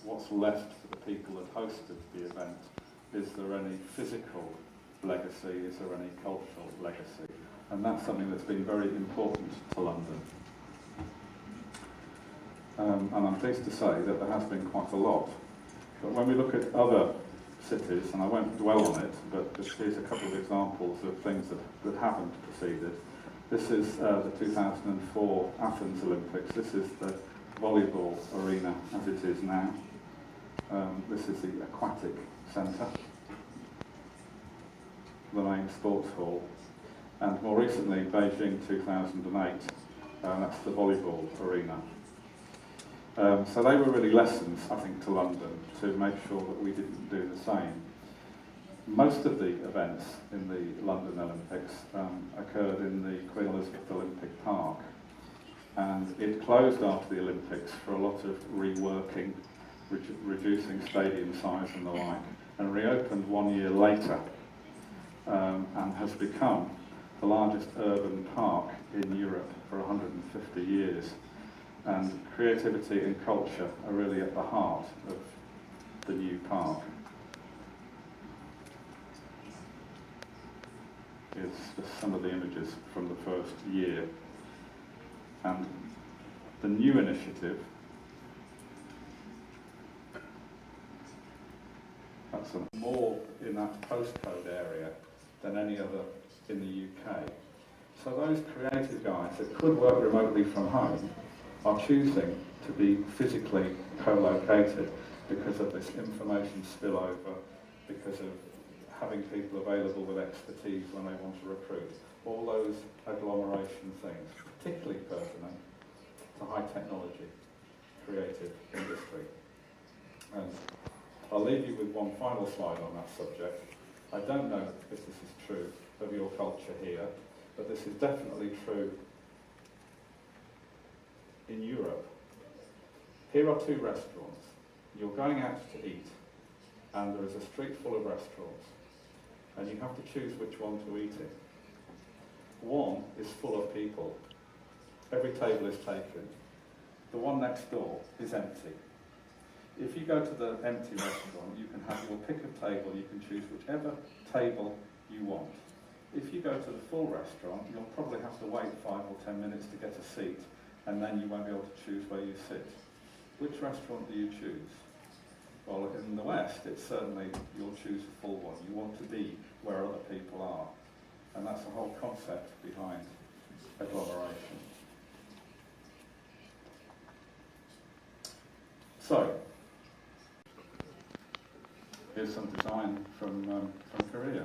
what's left for the people that hosted the event. Is there any physical legacy? Is there any cultural legacy? And that's something that's been very important to London. And I'm pleased to say that there has been quite a lot. But when we look at other cities, and I won't dwell on it, but just here's a couple of examples of things that haven't proceeded. This is the 2004 Athens Olympics. This is the volleyball arena as it is now. This is the aquatic centre, the main sports hall. And more recently, Beijing 2008, that's the volleyball arena. So they were really lessons, I think, to London to make sure that we didn't do the same. Most of the events in the London Olympics occurred in the Queen Elizabeth Olympic Park, and it closed after the Olympics for a lot of reworking, reducing stadium size and the like, and reopened 1 year later, and has become the largest urban park in Europe for 150 years. And creativity and culture are really at the heart of the new park. Here's just some of the images from the first year. And the new initiative, that's more in that postcode area than any other in the UK. So those creative guys that could work remotely from home are choosing to be physically co-located because of this information spillover, because of having people available with expertise when they want to recruit. All those agglomeration things, particularly pertinent to high technology, creative industry. And I'll leave you with one final slide on that subject. I don't know if this is true of your culture here, but this is definitely true in Europe. Here are two restaurants. You're going out to eat, and there is a street full of restaurants, and you have to choose which one to eat in. One is full of people. Every table is taken. The one next door is empty. If you go to the empty restaurant, you can have your pick of table. You can choose whichever table you want. If you go to the full restaurant, you'll probably have to wait 5 or 10 minutes to get a seat, and then you won't be able to choose where you sit. Which restaurant do you choose? Well, in the West, it's certainly you'll choose a full one. You want to be where other people are. And that's the whole concept behind agglomeration. So, here's some design from Korea.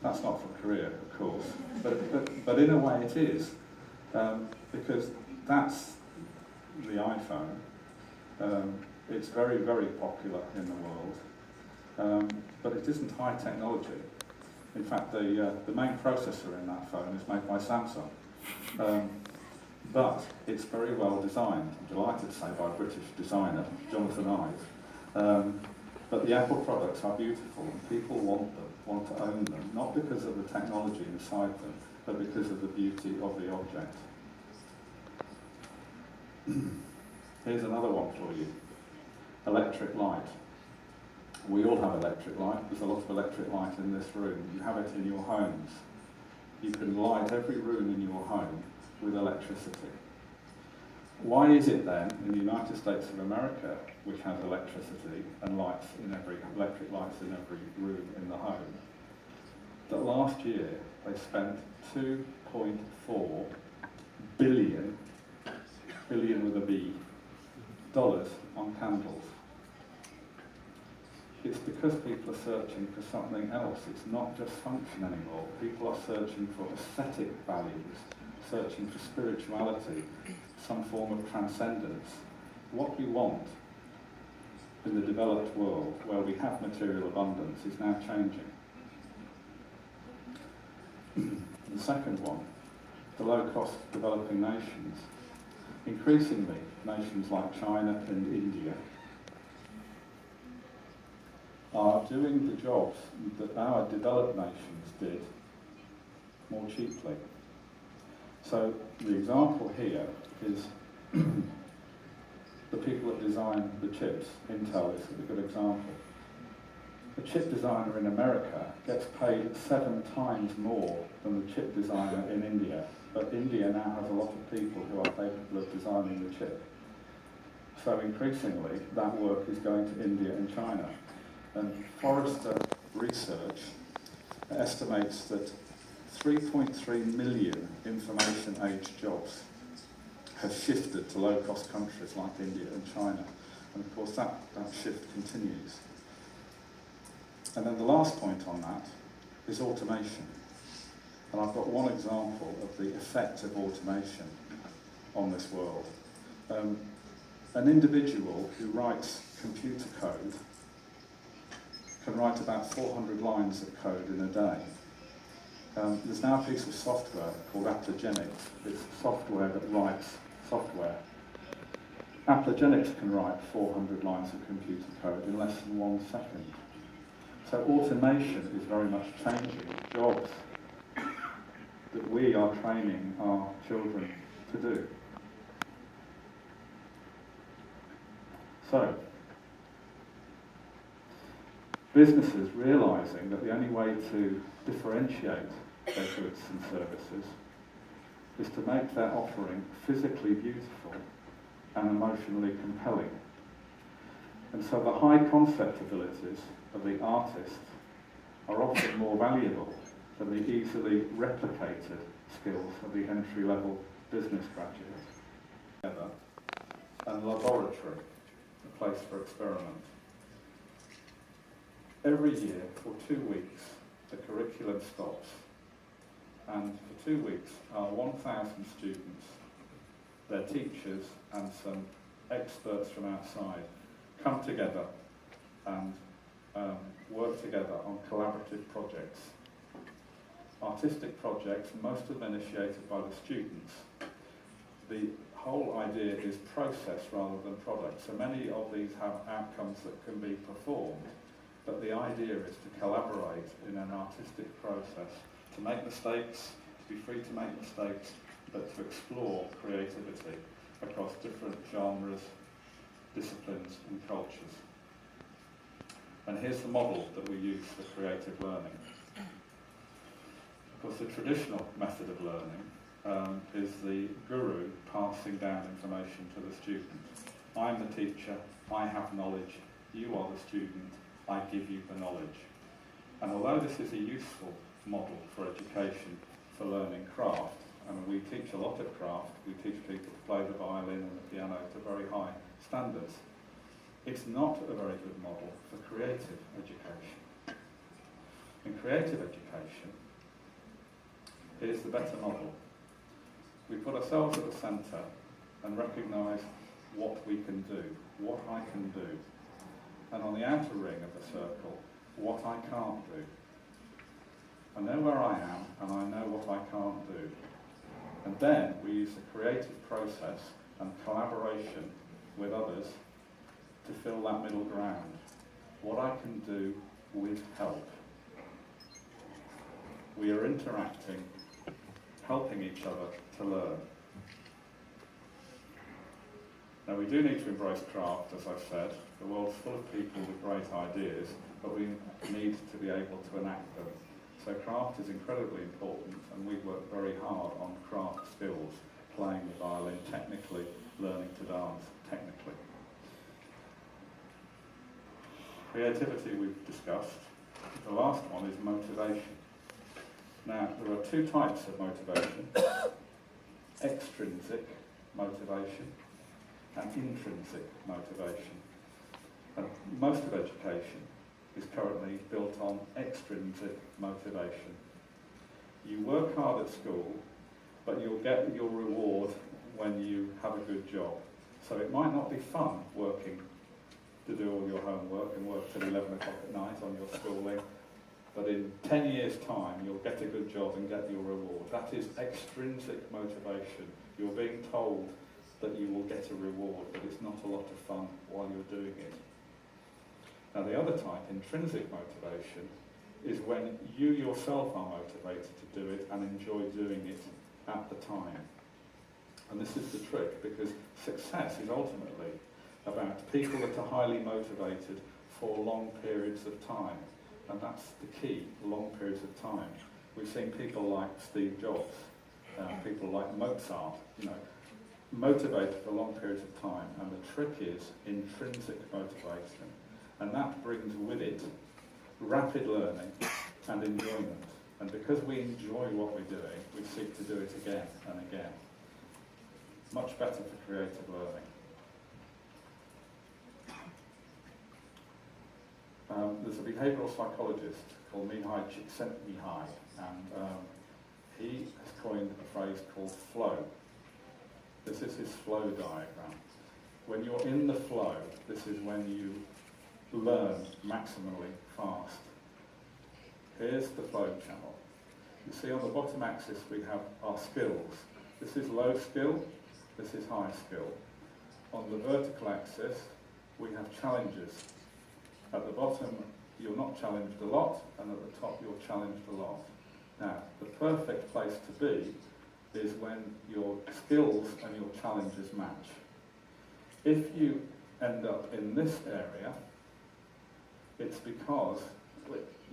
That's not from Korea, of course, but in a way it is, because that's the iPhone. It's very, very popular in the world, but it isn't high technology. In fact, the main processor in that phone is made by Samsung, but it's very well designed. I'm delighted to say by a British designer, Jonathan Ive. But the Apple products are beautiful, and people want them, want to own them, not because of the technology inside them, but because of the beauty of the object. Here's another one for you. Electric light. We all have electric light. There's a lot of electric light in this room. You have it in your homes. You can light every room in your home with electricity. Why is it then, in the United States of America, which has electricity and electric lights in every room in the home, that last year they spent $2.4 billion with a B, dollars on candles? It's because people are searching for something else. It's not just function anymore. People are searching for aesthetic values, searching for spirituality, some form of transcendence. What we want in the developed world, where we have material abundance, is now changing. The second one, the low-cost developing nations. Increasingly, nations like China and India are doing the jobs that our developed nations did more cheaply. So the example here is the people that design the chips. Intel is a good example. The chip designer in America gets paid 7 times more than the chip designer in India, but India now has a lot of people who are capable of designing the chip. So increasingly, that work is going to India and China. And Forrester Research estimates that 3.3 million information-age jobs have shifted to low-cost countries like India and China. And of course, that shift continues. And then the last point on that is automation. And I've got one example of the effect of automation on this world. An individual who writes computer code can write about 400 lines of code in a day. There's now a piece of software called Applogenics. It's software that writes software. Applogenics can write 400 lines of computer code in less than 1 second. So automation is very much changing jobs that we are training our children to do. So, businesses realising that the only way to differentiate their goods and services is to make their offering physically beautiful and emotionally compelling. And so the high concept abilities of the artist are often more valuable than the easily replicated skills of the entry-level business graduate. And laboratory, a place for experiment. Every year, for 2 weeks, the curriculum stops, and for 2 weeks, our 1,000 students, their teachers, and some experts from outside come together and work together on collaborative projects. Artistic projects, most of them initiated by the students. The whole idea is process rather than product, so many of these have outcomes that can be performed, but the idea is to collaborate in an artistic process, to make mistakes, to be free to make mistakes, but to explore creativity across different genres, disciplines and cultures. And here's the model that we use for creative learning. Of course, the traditional method of learning is the guru passing down information to the student. I'm the teacher, I have knowledge, you are the student, I give you the knowledge. And although this is a useful model for education, for learning craft, and we teach a lot of craft, we teach people to play the violin and the piano to very high standards, it's not a very good model for creative education. In creative education, here's the better model. We put ourselves at the centre and recognise what we can do, what I can do, and on the outer ring of the circle, what I can't do. I know where I am, and I know what I can't do. And then we use the creative process and collaboration with others to fill that middle ground. What I can do with help. We are interacting, helping each other to learn. Now we do need to embrace craft, as I've said. The world's full of people with great ideas, but we need to be able to enact them. So craft is incredibly important, and we work very hard on craft skills, playing the violin technically, learning to dance technically. Creativity we've discussed. The last one is motivation. Now, there are 2 types of motivation. Extrinsic motivation and intrinsic motivation. And most of education is currently built on extrinsic motivation. You work hard at school, but you'll get your reward when you have a good job. So it might not be fun working to do all your homework and work till 11 o'clock at night on your schooling, but in 10 years' time you'll get a good job and get your reward. That is extrinsic motivation. You're being told that you will get a reward, but it's not a lot of fun while you're doing it. Now the other type, intrinsic motivation, is when you yourself are motivated to do it and enjoy doing it at the time. And this is the trick, because success is ultimately about people that are highly motivated for long periods of time. And that's the key, long periods of time. We've seen people like Steve Jobs, people like Mozart, motivated for long periods of time. And the trick is intrinsic motivation. And that brings with it rapid learning and enjoyment. And because we enjoy what we're doing, we seek to do it again and again. Much better for creative learning. There's a behavioural psychologist called Mihai Csikszentmihalyi, and he has coined a phrase called flow. This is his flow diagram. When you're in the flow, this is when you learn maximally fast. Here's the flow channel. You see on the bottom axis we have our skills. This is low skill, this is high skill. On the vertical axis we have challenges. At the bottom you're not challenged a lot, and at the top you're challenged a lot. Now, the perfect place to be is when your skills and your challenges match. If you end up in this area, it's because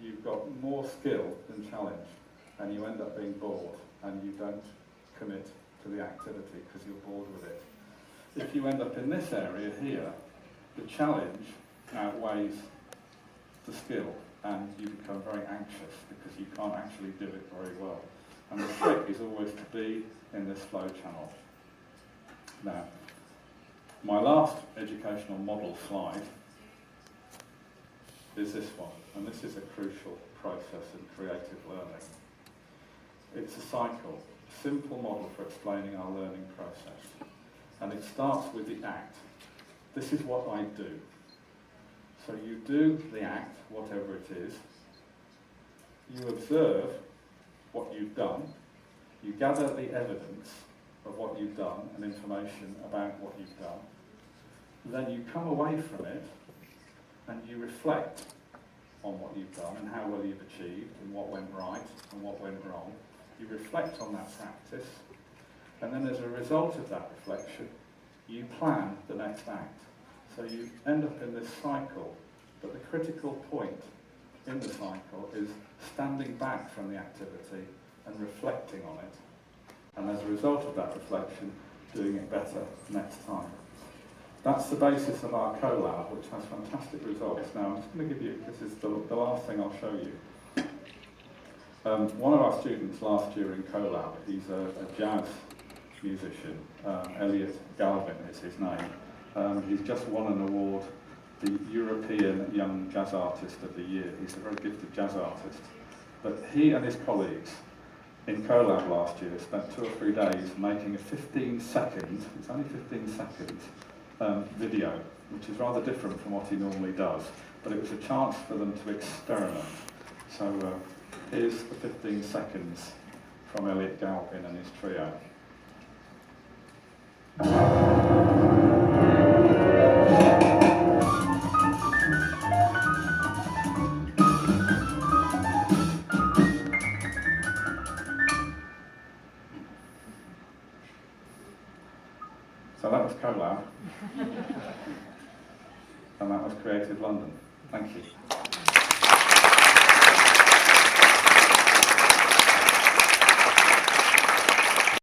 you've got more skill than challenge, and you end up being bored, and you don't commit to the activity because you're bored with it. If you end up in this area here, the challenge outweighs the skill, and you become very anxious because you can't actually do it very well. And the trick is always to be in this flow channel. Now, my last educational model slide is this one, and this is a crucial process in creative learning. It's a cycle, a simple model for explaining our learning process. And it starts with the act. This is what I do. So you do the act, whatever it is. You observe what you've done. You gather the evidence of what you've done and information about what you've done. Then you come away from it and you reflect on what you've done and how well you've achieved and what went right and what went wrong. You reflect on that practice, and then as a result of that reflection, you plan the next act. So you end up in this cycle, but the critical point in the cycle is standing back from the activity and reflecting on it. And as a result of that reflection, doing it better next time. That's the basis of our collab, which has fantastic results. Now, I'm just going to give you, this is the last thing I'll show you. One of our students last year in collab, he's a jazz musician, Elliot Galvin is his name. He's just won an award, the European Young Jazz Artist of the Year. He's a very gifted jazz artist. But he and his colleagues in collab last year spent 2 or 3 days making a 15-second, it's only 15 seconds, video, which is rather different from what he normally does, but it was a chance for them to experiment. So here's the 15 seconds from Elliot Galvin and his trio. So that was collab, and that was Creative London. Thank you.